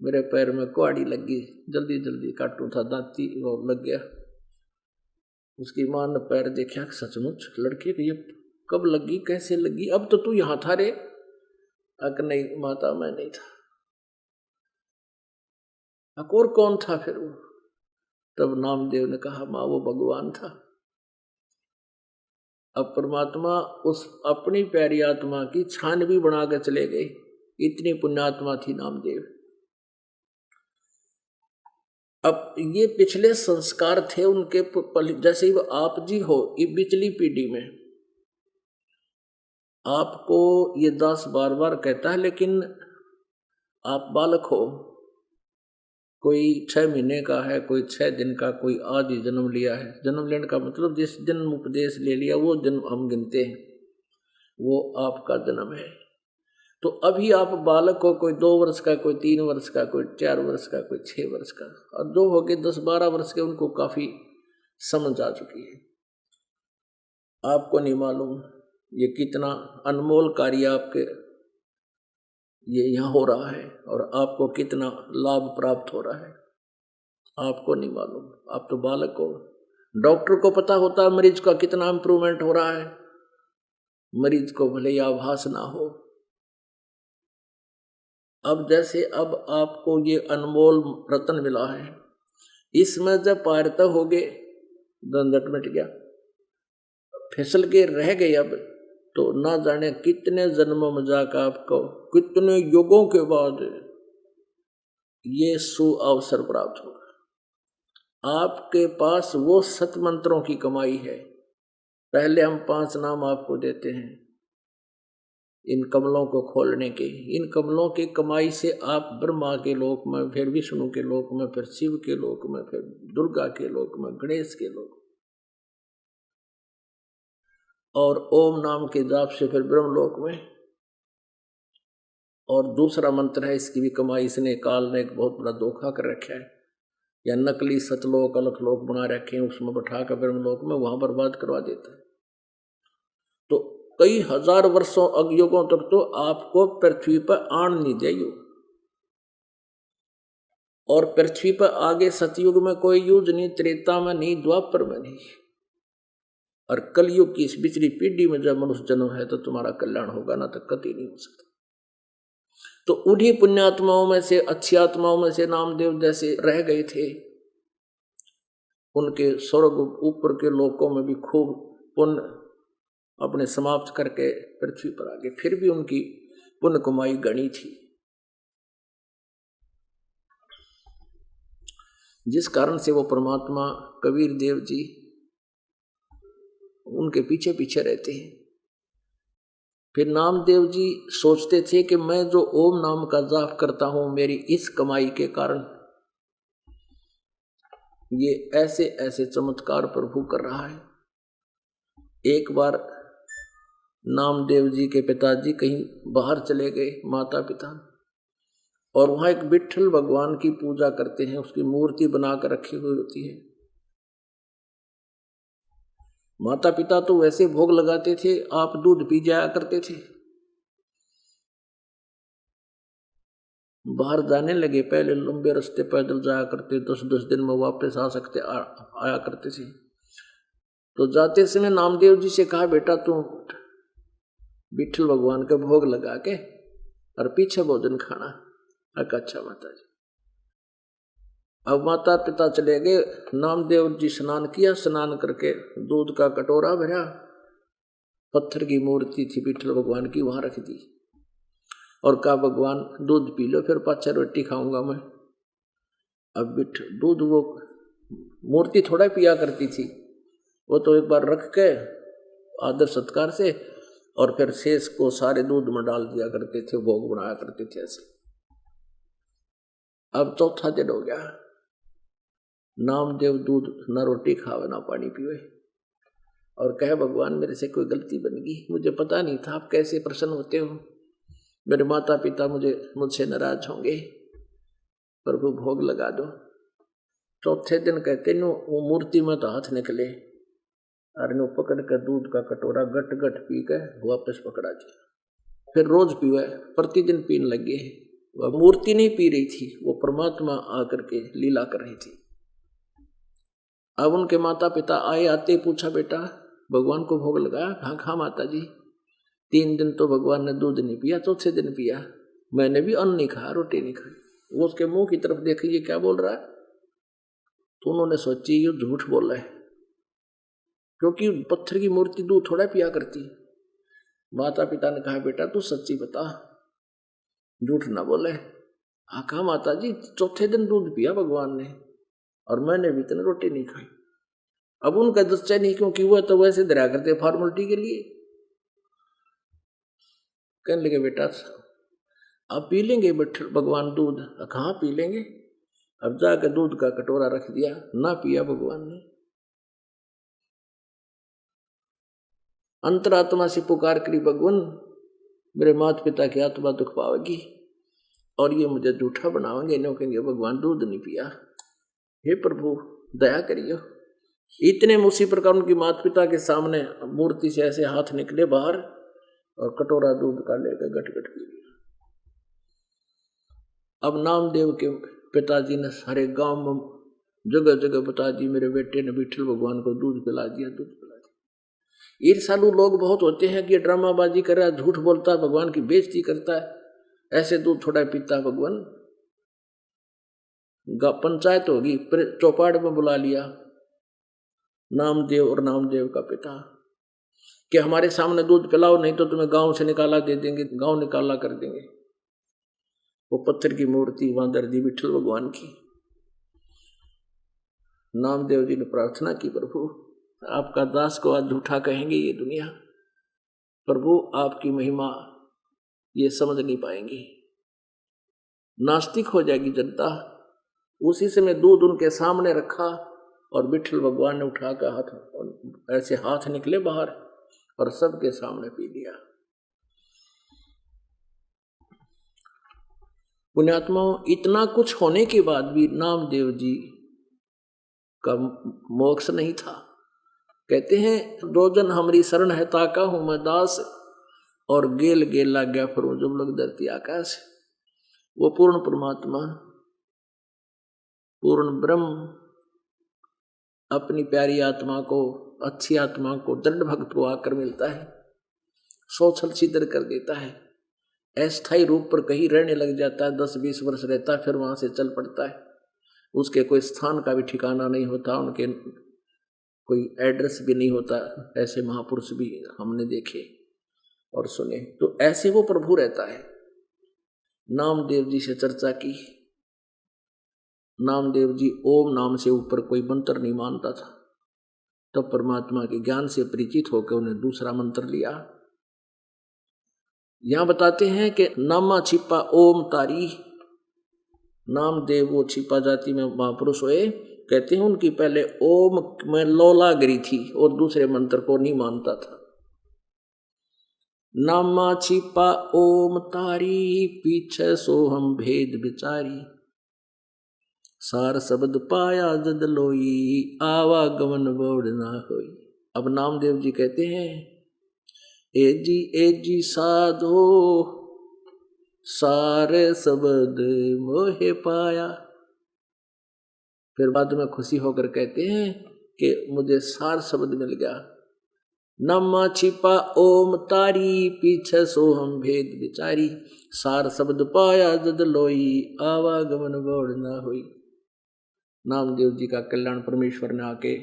मेरे पैर में कुआड़ी लगी, जल्दी जल्दी काटू था, दांती वो लग गया। उसकी मां ने पैर देखा, सचमुच लड़के को ये कब लगी, कैसे लगी? अब तो तू यहां था रे। अक नहीं माता मैं नहीं था। अक और कौन था फिर वो? तब नामदेव ने कहा मां वो भगवान था। अब परमात्मा उस अपनी प्यारी आत्मा की छान भी बना के चले गए। इतनी पुण्यात्मा थी नामदेव। अब ये पिछले संस्कार थे उनके, जैसे ही आप जी हो, ये पिछली पीढ़ी में आपको ये दास बार बार कहता है, लेकिन आप बालक हो, कोई 6 महीने का है, कोई 6 दिन का, कोई आज ही जन्म लिया है। जन्म लेने का मतलब जिस जन्म उपदेश ले लिया वो जन्म हम गिनते हैं, वो आपका जन्म है। तो अभी आप बालक हो, कोई 2 वर्ष का, कोई 3 वर्ष का, कोई 4 वर्ष का, कोई 6 वर्ष का, और जो हो गए 10-12 वर्ष के उनको काफी समझ आ चुकी है। आपको नहीं मालूम ये कितना अनमोल कार्य आपके ये यहाँ हो रहा है और आपको कितना लाभ प्राप्त हो रहा है, आपको नहीं मालूम। आप तो बालक हो। डॉक्टर को पता होता है मरीज का कितना इंप्रूवमेंट हो रहा है, मरीज को भले ही आभास ना हो। अब जैसे अब आपको ये अनमोल रतन मिला है, इसमें जब पारता हो गए, झंझट मिट गया, फिसल के रह गए, अब तो ना जाने कितने जन्मों में जाकर आपको कितने युगों के बाद ये सुअवसर प्राप्त होगा। आपके पास वो सत मंत्रों की कमाई है। पहले हम 5 नाम आपको देते हैं इन कमलों को खोलने के। इन कमलों की कमाई से आप ब्रह्मा के लोक में, फिर विष्णु के लोक में, फिर शिव के लोक में, फिर दुर्गा के लोक में, गणेश के लोक, और ओम नाम के जाप से फिर ब्रह्मलोक में। और दूसरा मंत्र है, इसकी भी कमाई इसने काल ने एक बहुत बड़ा धोखा कर रखा है, या नकली सतलोक अलखलोक बना रखे हैं, उसमें बैठा कर ब्रह्मलोक में वहां बर्बाद करवा देता है। तो कई हजार वर्षों अगयुगों तक तो आपको पृथ्वी पर आन नहीं देगी। और पृथ्वी पर आगे सतयुग में कोई युग नहीं, त्रेता में नहीं, द्वापर में नहीं, और कलयुग की इस बिचली पीढ़ी में जब मनुष्य जन्म है तो तुम्हारा कल्याण होगा, ना तो कति नहीं हो सकता। तो उन्हीं पुण्यात्माओं में से, अच्छी आत्माओं में से नामदेव जैसे रह गए थे, उनके स्वर्ग ऊपर के लोकों में भी खूब पुण्य अपने समाप्त करके पृथ्वी पर आ गए, फिर भी उनकी पुण्य कमाई गणी थी, जिस कारण से वो परमात्मा कबीर देव जी उनके पीछे पीछे रहते हैं। फिर नामदेव जी सोचते थे कि मैं जो ओम नाम का जाप करता हूं, मेरी इस कमाई के कारण ये ऐसे ऐसे चमत्कार प्रभु कर रहा है। एक बार नामदेव जी के पिताजी कहीं बाहर चले गए, माता पिता, और वहां एक विट्ठल भगवान की पूजा करते हैं, उसकी मूर्ति बनाकर रखी हुई होती है। माता पिता तो वैसे भोग लगाते थे, आप दूध पी जाया करते थे। बाहर जाने लगे, पहले लंबे रास्ते पैदल जाया करते, 10-10 दिन में वापस आ सकते आया करते थे। तो जाते समय नामदेव जी से कहा, बेटा तू विट्ठल भगवान का भोग लगा के और पीछे भोजन खाना। अच्छा माता जी। अब माता पिता चले गए, नामदेव जी स्नान किया, स्नान करके दूध का कटोरा भरा, पत्थर की मूर्ति थी विट्ठल भगवान की, वहां रख दी और कहा भगवान दूध पी लो, फिर पाछे रोटी खाऊंगा मैं। अब दूध वो मूर्ति थोड़ा पिया करती थी, वो तो एक बार रख के आदर सत्कार से और फिर शेष को सारे दूध में डाल दिया करते थे, भोग बनाया करते थे ऐसे। अब चौथा दिन हो गया, नामदेव दूध ना रोटी खावे ना पानी पीवे और कहे भगवान मेरे से कोई गलती बन गई, मुझे पता नहीं था, आप कैसे प्रसन्न होते हो, मेरे माता पिता मुझसे नाराज होंगे, प्रभु भोग लगा दो। चौथे दिन कहते नो वो मूर्ति में तो हाथ निकले और नो पकड़ कर दूध का कटोरा गट गट पी कर वापस पकड़ा दिया। फिर रोज पीवे, प्रतिदिन पीने लगे। वह मूर्ति नहीं पी रही थी, वो परमात्मा आकर के लीला कर रही थी। अब उनके माता पिता आए, आते पूछा बेटा भगवान को भोग लगाया? हाँ खा माता जी। 3 दिन तो भगवान ने दूध नहीं पिया, चौथे दिन पिया। मैंने भी अन्न नहीं खाया, रोटी नहीं खाई। वो उसके मुंह की तरफ देखी, ये क्या बोल रहा है? तो उन्होंने सोची ये झूठ बोल रहा है, क्योंकि पत्थर की मूर्ति दूध थोड़ा पिया करती। माता पिता ने कहा बेटा तू सच्ची बता, झूठ ना बोले। हाँ कहा माता जी, चौथे दिन दूध पिया भगवान ने और मैंने भी इतनी रोटी नहीं खाई। अब उनका दस्ता नहीं, क्योंकि वह तो वैसे दरा करते फॉर्मेलिटी के लिए। कहने लगे बेटा अब पी लेंगे भगवान दूध? कहाँ पी लेंगे। अब जाकर दूध का कटोरा रख दिया, ना पिया भगवान ने। अंतरात्मा से पुकार करी, भगवान मेरे माता पिता की आत्मा दुख पावेगी और ये मुझे झूठा बनावेंगे, नो कहेंगे भगवान दूध नहीं पिया। हे प्रभु दया करियो। इतने में उसी प्रकार उनकी माता पिता के सामने मूर्ति से ऐसे हाथ निकले बाहर और कटोरा दूध का लेकर गट गट पी लिया। अब नामदेव के पिताजी ने सारे गांव में जगह जगह बता दी, मेरे बेटे ने विट्ठल भगवान को दूध पिला दिया, दूध पिला दिया। ईर्ष्यालु लोग बहुत होते हैं कि ड्रामाबाजी कर रहा है, झूठ बोलता है, भगवान की बेइज्जती करता है, ऐसे दूध थोड़ा पीता भगवान। पंचायत होगी, चौपाड़ में बुला लिया नामदेव और नामदेव का पिता कि हमारे सामने दूध पिलाओ, नहीं तो तुम्हें गांव से निकाला दे देंगे, गांव निकाला कर देंगे। वो पत्थर की मूर्ति वहां दर दी विट्ठल भगवान की। नामदेव जी ने प्रार्थना की, प्रभु आपका दास को आज झूठा कहेंगे ये दुनिया, प्रभु आपकी महिमा ये समझ नहीं पाएंगी, नास्तिक हो जाएगी जनता। उसी समय दूध उनके सामने रखा और विट्ठल भगवान ने उठाकर हाथ, ऐसे हाथ निकले बाहर और सबके सामने पी लिया। पुण्यात्माओं, इतना कुछ होने के बाद भी नामदेव जी का मोक्ष नहीं था। कहते हैं दो जन हमारी शरण है ताका हूं मैं दास, और गेल गेल लाग गया फिर जब लग धरती आकाश। वो पूर्ण परमात्मा, पूर्ण ब्रह्म अपनी प्यारी आत्मा को, अच्छी आत्मा को दृढ़ भक्त को आकर मिलता है, सोचल छिद्र कर देता है, अस्थायी रूप पर कहीं रहने लग जाता है, 10-20 वर्ष रहता है, फिर वहां से चल पड़ता है। उसके कोई स्थान का भी ठिकाना नहीं होता, उनके कोई एड्रेस भी नहीं होता। ऐसे महापुरुष भी हमने देखे और सुने। तो ऐसे वो प्रभु रहता है। नामदेव जी से चर्चा की। नामदेव जी ओम नाम से ऊपर कोई मंत्र नहीं मानता था, तब परमात्मा के ज्ञान से परिचित होकर उन्हें दूसरा मंत्र लिया। यहां बताते हैं कि नामा छिपा ओम तारी, नामदेव वो छिपा जाति में महापुरुष हुए। कहते हैं उनकी पहले ओम में लोला गिरी थी और दूसरे मंत्र को नहीं मानता था। नामा छिपा ओम तारी, पीछे सोहम भेद बिचारी, सार शब्द पाया जद लोई, आवागमन बोड़ ना होई। अब नामदेव जी कहते हैं ए जी साधो, सारे शब्द मोहे पाया। फिर बाद में खुशी होकर कहते हैं कि मुझे सार शब्द मिल गया। नमा छिपा ओम तारी, पीछे सोहम भेद बिचारी, सार शब्द पाया जद लोई, आवागमन बोड़ ना हुई। नामदेव जी का कल्याण परमेश्वर ने आके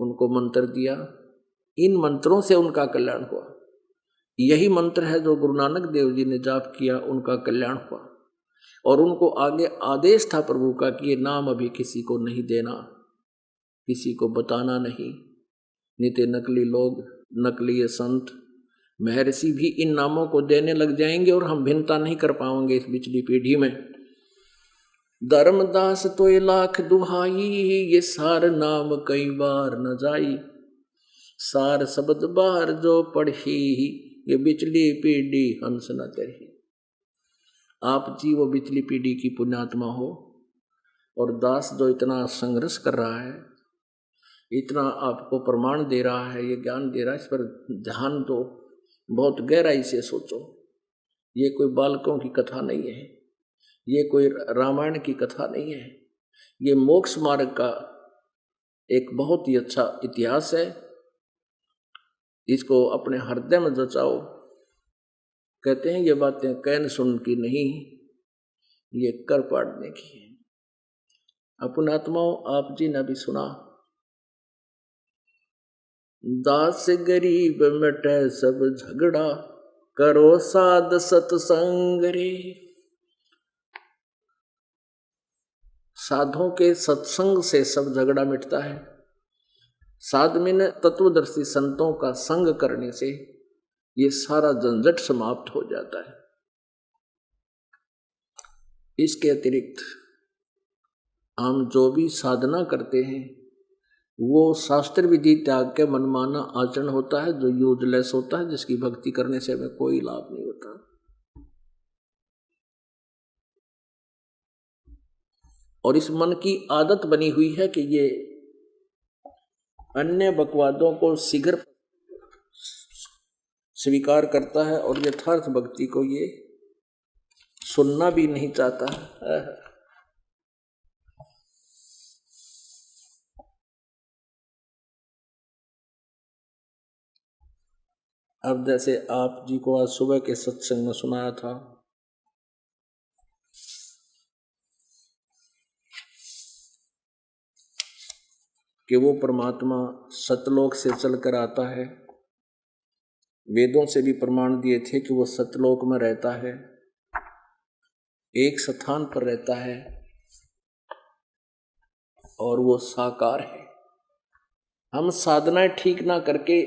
उनको मंत्र दिया, इन मंत्रों से उनका कल्याण हुआ। यही मंत्र है जो गुरु नानक देव जी ने जाप किया, उनका कल्याण हुआ। और उनको आगे आदेश था प्रभु का कि ये नाम अभी किसी को नहीं देना, किसी को बताना नहीं, नहीं तो नकली लोग, नकली संत महर्षि भी इन नामों को देने लग जाएंगे और हम भिन्नता नहीं कर पाएंगे इस पिछली पीढ़ी में। धर्मदास तो ये लाख दुहाई, ये सार नाम कई बार न जाई, सार शब्द बाहर जो पढ़ी, ये बिचली पीढ़ी हंस न तरही। आप जी वो बिचली पीढ़ी की पुण्यात्मा हो, और दास जो इतना संघर्ष कर रहा है, इतना आपको प्रमाण दे रहा है, ये ज्ञान दे रहा है, इस पर ध्यान दो, बहुत गहराई से सोचो। ये कोई बालकों की कथा नहीं है, ये कोई रामायण की कथा नहीं है, ये मोक्ष मार्ग का एक बहुत ही अच्छा इतिहास है। इसको अपने हृदय में जचाओ। कहते हैं ये बातें कैन सुन की नहीं, ये कर पाड़ने की है। अपने आत्माओं, आप जी ने भी सुना, दास गरीब मिटे सब झगड़ा, करो साध सत्संग रे। साधुओं के सत्संग से सब झगड़ा मिटता है। साधु में तत्वदर्शी संतों का संग करने से ये सारा झंझट समाप्त हो जाता है। इसके अतिरिक्त हम जो भी साधना करते हैं वो शास्त्र विधि त्याग के मनमाना आचरण होता है, जो यूजलेस होता है, जिसकी भक्ति करने से हमें कोई लाभ नहीं होता। और इस मन की आदत बनी हुई है कि ये अन्य बकवादों को शीघ्र स्वीकार करता है और यथार्थ भक्ति को ये सुनना भी नहीं चाहता। अब जैसे आप जी को आज सुबह के सत्संग में सुनाया था कि वो परमात्मा सतलोक से चलकर आता है। वेदों से भी प्रमाण दिए थे कि वो सतलोक में रहता है, एक स्थान पर रहता है और वो साकार है। हम साधनाएं ठीक ना करके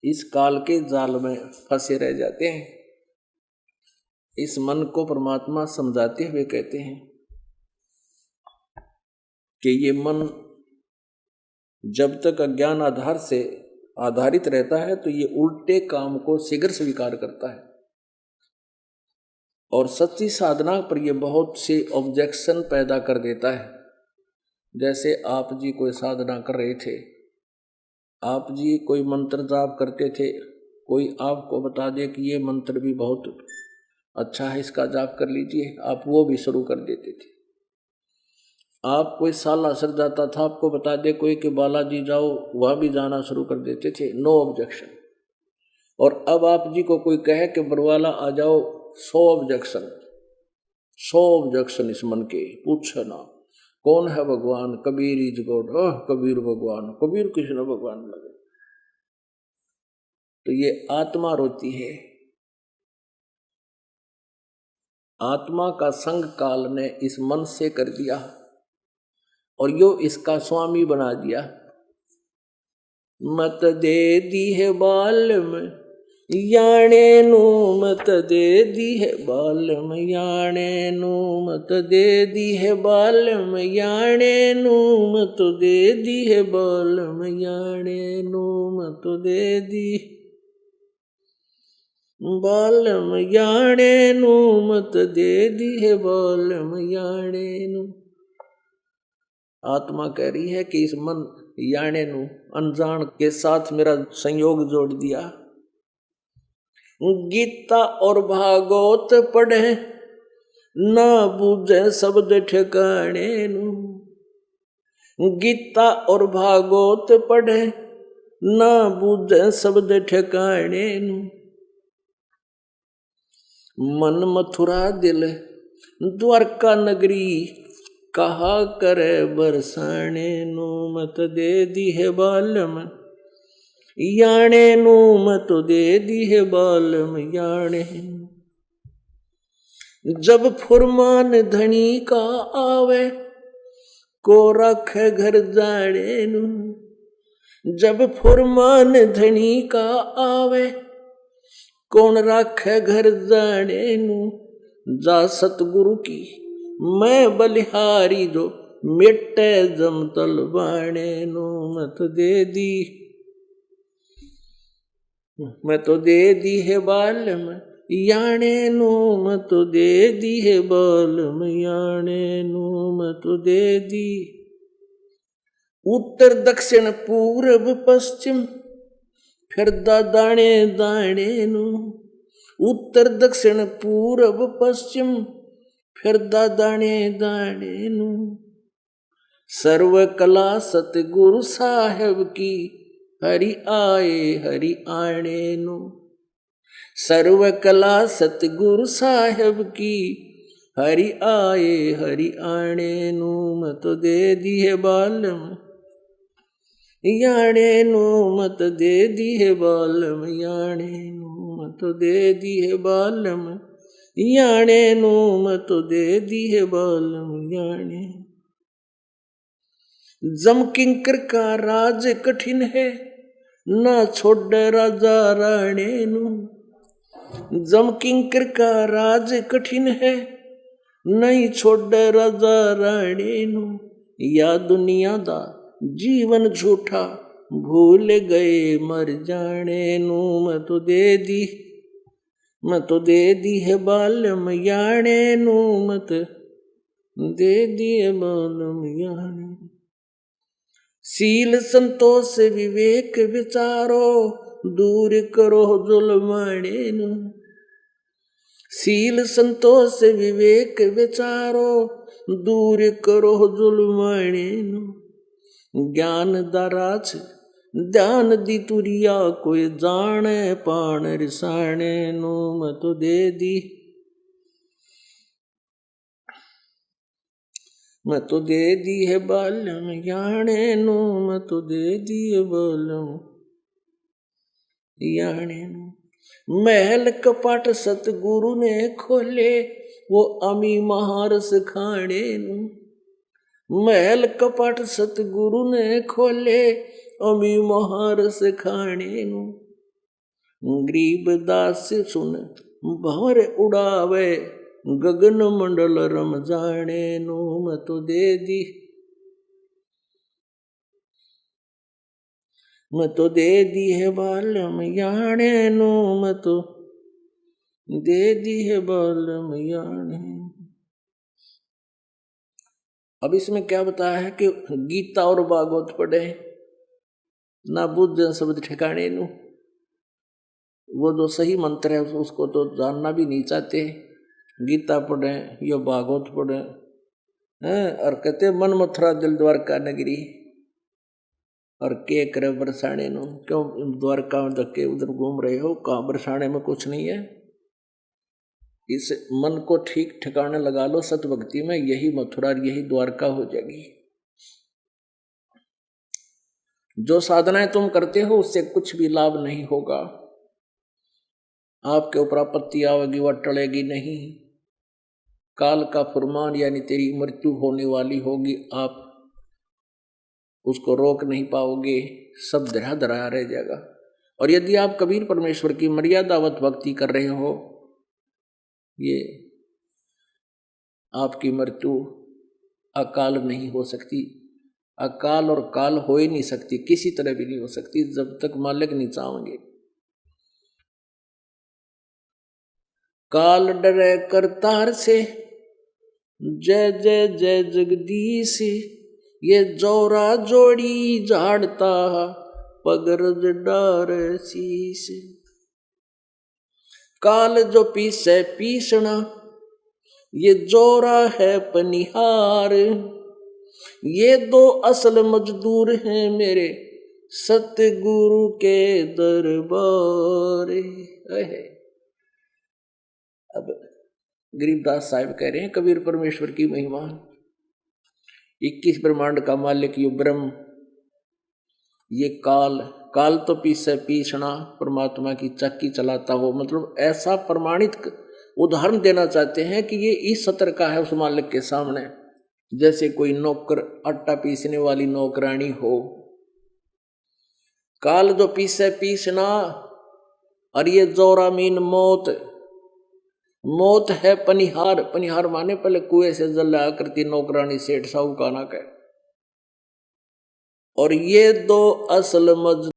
इस काल के जाल में फंसे रह जाते हैं। इस मन को परमात्मा समझाते हुए कहते हैं कि ये मन जब तक अज्ञान आधार से आधारित रहता है तो ये उल्टे काम को शीघ्र स्वीकार करता है, और सच्ची साधना पर ये बहुत से ऑब्जेक्शन पैदा कर देता है। जैसे आप जी कोई साधना कर रहे थे, आप जी कोई मंत्र जाप करते थे, कोई आपको बता दे कि ये मंत्र भी बहुत अच्छा है, इसका जाप कर लीजिए, आप वो भी शुरू कर देते थे। आप कोई साल असर जाता था, आपको बता दे कोई कि बालाजी जाओ, वहाँ भी जाना शुरू कर देते थे, नो ऑब्जेक्शन। और अब आप जी को कोई कहे कि बरवाला आ जाओ, 100 ऑब्जेक्शन, 100 ऑब्जेक्शन इस मन के। पूछना कौन है भगवान? Kabir is God. कबीर भगवान, कबीर कृष्ण भगवान लगे। तो ये आत्मा रोती है। आत्मा का संग काल ने इस मन से कर दिया और यो इसका स्वामी बना दिया। मत दे दी है बाल में याणे नू मत दे दी है बालम, याणे नू मत दे दी है बालम, याणे नू मत दे दी है बालम, याणे नू मत दे दी बालम, याणे नू मत दे दी है बालम, याणे नू। आत्मा कह रही है कि इस मन याणे नू अनजान के साथ मेरा संयोग जोड़ दिया। गीता और भागवत पढ़े ना बूझे शब्द ठिकाने नू, गीता और भागवत पढ़े ना बूझे शब्द ठिकाने नू। मन मथुरा दिल द्वारका नगरी, कहा करे बरसाने नू मत दे दी है बालम, याणे नू मत दे दी है बालम, याणे। जब फुरमान धनी का आवे, को रखे घर जाने नू, जब फुरमान धनी का आवे, कौन राखे घर जाने नू। जा सतगुरु की मैं बलिहारी, जो मिटे जमतल बाणे नू मत दे दी, मैं तो दे दी है बालम, याणे नू मत दे दी है बालम, याणे नू मत दे दी। उत्तर दक्षिण पूरब पश्चिम फिरदा दाणे दाणे नू, उत्तर दक्षिण पूरब पश्चिम फिरदा दाणे दाणे नू। सर्व कला सतगुरु साहेब की, हरि आए हरि आणे नू। सर्व कला सतगुरु साहेब की, हरि आए हरि आणे नू मत दे दी है बालम, याणे नू मत दे दी है बालम, याणे नू मत दे दी है बालम, याणे नू मत दे दी है बालम, याणे। जम किंकर का राज कठिन है, ना छोड़ राजा राणे नू। जम किंकर का राज कठिन है, नहीं छोड़ राजा राणे नू। या दुनिया दा जीवन झूठा, भूल गए मर जाने नू मत दे दी, मत दे दी है बालम, याणे नू मत दे दी है बालम, याणे। सील संतोष विवेक विचारो, दूर करो जुल्माणे नू। सील संतोष विवेक विचारो, दूर करो जुल्माणे नू। ज्ञान दराज ध्यान दी तुरिया, कोई जाने पाण रिसाणे नू मत दे दी, मत दे दी है बालम, याणे नू मत दे दी है बालम, याणे नू। महल कपाट सतगुरु ने खोले, वो अमी महारस खाणे नू। महल कपाट सतगुरु ने खोले, अमी महारस खाणे नू। गरीब दास सुन भंवर उड़ावे, गगन मंडल रम जाने नू मत दे दी, मत दे दी है बालम, याणे नू मत दे दी है बालम, याणे। अब इसमें क्या बताया है कि गीता और भागवत पढ़े ना बुद्ध शब्द ठिकाने नू। वो जो सही मंत्र है उसको तो जानना भी नहीं चाहते। गीता पढ़े या भागवत पढ़े हैं, और कहते मन मथुरा दिल द्वारका नगरी, और के करे बरसाने नो। क्यों द्वारका में धक्के उधर घूम रहे हो, कहाँ बरसाने में कुछ नहीं है। इस मन को ठीक ठिकाने लगा लो सत भक्ति में, यही मथुरा यही द्वारका हो जाएगी। जो साधनाएं तुम करते हो उससे कुछ भी लाभ नहीं होगा, आपके ऊपर आपत्ति आवेगी वह टलेगी नहीं। काल का फुरमान यानी तेरी मृत्यु होने वाली होगी, आप उसको रोक नहीं पाओगे, सब धरा धरा रह जाएगा। और यदि आप कबीर परमेश्वर की मर्यादावत भक्ति कर रहे हो, ये आपकी मृत्यु अकाल नहीं हो सकती। अकाल और काल हो ही नहीं सकती, किसी तरह भी नहीं हो सकती जब तक मालिक नहीं चाहेंगे। काल डरे करतार से, जय जय जय जगदीश, ये जोरा जोड़ी झाड़ता पगरज डार शीश। काल जो पीसे पीसना, ये जोरा है पनिहार, ये दो असल मजदूर हैं मेरे सतगुरु के दरबार। अब गरीबदास साहिब कह रहे हैं कबीर परमेश्वर की महिमा। 21 ब्रह्मांड का मालिक यो ब्रह्म, ये काल, काल तो पीसे पीसना, परमात्मा की चक्की चलाता हो, मतलब ऐसा प्रमाणित उदाहरण देना चाहते हैं कि ये इस सतर का है उस मालिक के सामने, जैसे कोई नौकर आटा पीसने वाली नौकरानी हो। काल जो पीसे पीसना, और ये जोरा मीन मौत, मौत है पनिहार। पनिहार माने पहले कुएं से जल लाया करती नौकरानी सेठ साहूकाना के। और ये दो असल मज